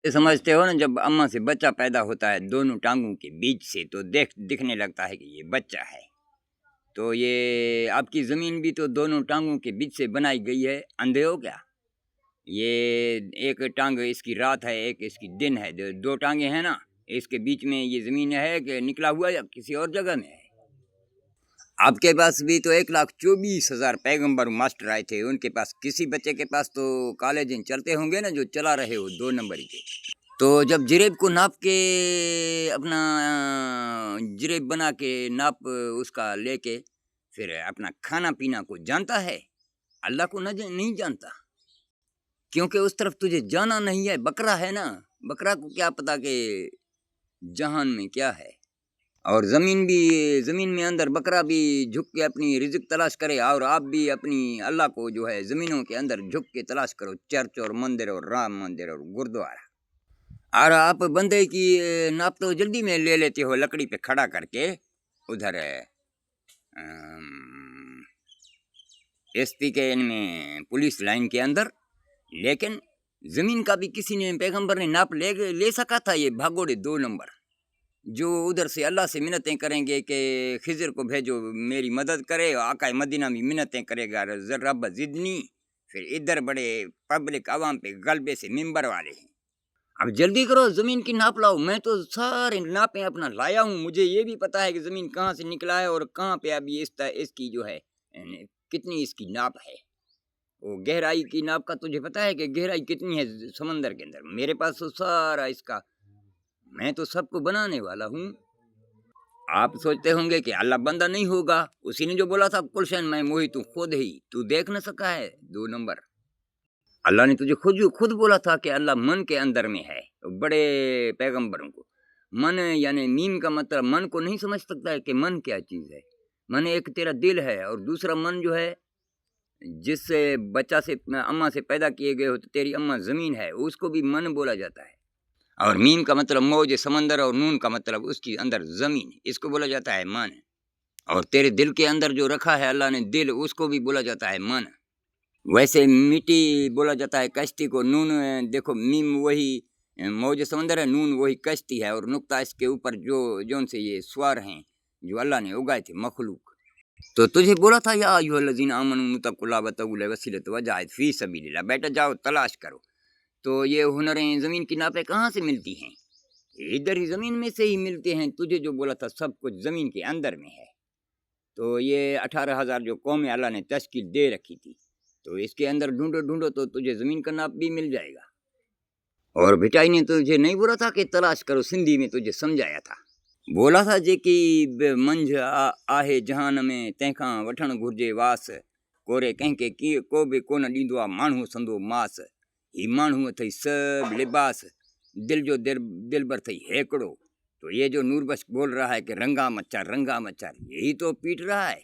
समझते हो ना, जब अम्मा से बच्चा पैदा होता है दोनों टांगों के बीच से, तो दिखने लगता है कि ये बच्चा है। तो ये आपकी ज़मीन भी तो दोनों टांगों के बीच से बनाई गई है। अंधे हो क्या? ये एक टांग इसकी रात है, एक इसकी दिन है, दो टांगे हैं ना, इसके बीच में ये ज़मीन है कि निकला हुआ या किसी और जगह में है? आपके पास भी तो 1,24,000 पैगंबर मास्टर आए थे, उनके पास किसी बच्चे के पास तो कॉलेज चलते होंगे ना, जो चला रहे हो 2 नंबर के। तो जब जिरेब को नाप के अपना जिरेब बना के नाप उसका लेके फिर अपना खाना पीना को जानता है, अल्लाह को नहीं जानता, क्योंकि उस तरफ तुझे जाना नहीं है। बकरा है ना, बकरा को क्या पता कि जहान में क्या है। और ज़मीन में अंदर बकरा भी झुक के अपनी रिज़्क तलाश करे, और आप भी अपनी अल्लाह को जो है ज़मीनों के अंदर झुक के तलाश करो, चर्च और मंदिर और राम मंदिर और गुरुद्वारा। और आप बंदे की नाप तो जल्दी में ले लेते हो, लकड़ी पे खड़ा करके उधर एसपी के इनमें पुलिस लाइन के अंदर। लेकिन ज़मीन का भी किसी ने पैगंबर ने नाप ले सका था। ये भागोड़े 2 नंबर जो उधर से अल्लाह से मिन्नतें करेंगे कि खिज़र को भेजो मेरी मदद करे, आका मदीना भी मिन्नतें करेगा रब ज़िदनी, फिर इधर बड़े पब्लिक आवाम पे गलबे से मिंबर वाले हैं। अब जल्दी करो, ज़मीन की नाप लाओ। मैं तो सारे नापें अपना लाया हूँ, मुझे ये भी पता है कि ज़मीन कहाँ से निकला है और कहाँ पे अभी इसकी जो है कितनी इसकी नाप है। वो गहराई की नाप का तुझे पता है कि गहराई कितनी है समंदर के अंदर? मेरे पास तो सारा इसका, मैं तो सबको बनाने वाला हूँ। आप सोचते होंगे कि अल्लाह बंदा नहीं होगा, उसी ने जो बोला था कुलशन मैं मोही तू खुद ही, तू देख न सका है 2 नंबर। अल्लाह ने तुझे खुद बोला था कि अल्लाह मन के अंदर में है। बड़े पैगंबरों को मन यानी मीम का मतलब मन को नहीं समझ सकता है कि मन क्या चीज़ है। मन एक तेरा दिल है, और दूसरा मन जो है जिससे बच्चा से अम्मा से पैदा किए गए हो, तो तेरी अम्मा ज़मीन है, उसको भी मन बोला जाता है। और मीम का मतलब मौज समंदर, और नून का मतलब उसकी अंदर ज़मीन, इसको बोला जाता है मन। और तेरे दिल के अंदर जो रखा है अल्लाह ने दिल, उसको भी बोला जाता है मन। वैसे मिट्टी बोला जाता है कश्ती को। नून देखो, मीम वही मौज समंदर है, नून वही कश्ती है, और नुक्ता इसके ऊपर जोन से ये स्वर हैं जो अल्लाह ने उगाए थे मखलूक। तो तुझे बोला था या अय्युहल्लज़ीन आमनू मुत्तक़ुल्लाह वब्तगू वसीलत वजाहिद फी सबीलिल्लाह, बेटा जाओ तलाश करो। तो ये हुनरें ज़मीन की नापें कहाँ से मिलती हैं? इधर ही ज़मीन में से ही मिलते हैं। तुझे जो बोला था सब कुछ ज़मीन के अंदर में है। तो ये 18,000 जो कौमें अल्लाह ने तश्कील दे रखी थी, तो इसके अंदर ढूंढो तो तुझे ज़मीन का नाप भी मिल जाएगा। और भिटाई ने तुझे नहीं बोला था कि तलाश करो? सिंधी में तुझे समझाया था, बोला था जे कि मंझ आहे जहान में तंहिंखां वठण घुर्जे वास, कोरे कंहिंखे को बि कोन ॾींदो आहे माण्हू संदो मास। ही माण्हू अथई सब लिबास, दिल जो दिलबर थई हेकड़ो। तो ये जो नूरबख्श बोल रहा है कि रंगा मच्छर यही तो पीट रहा है।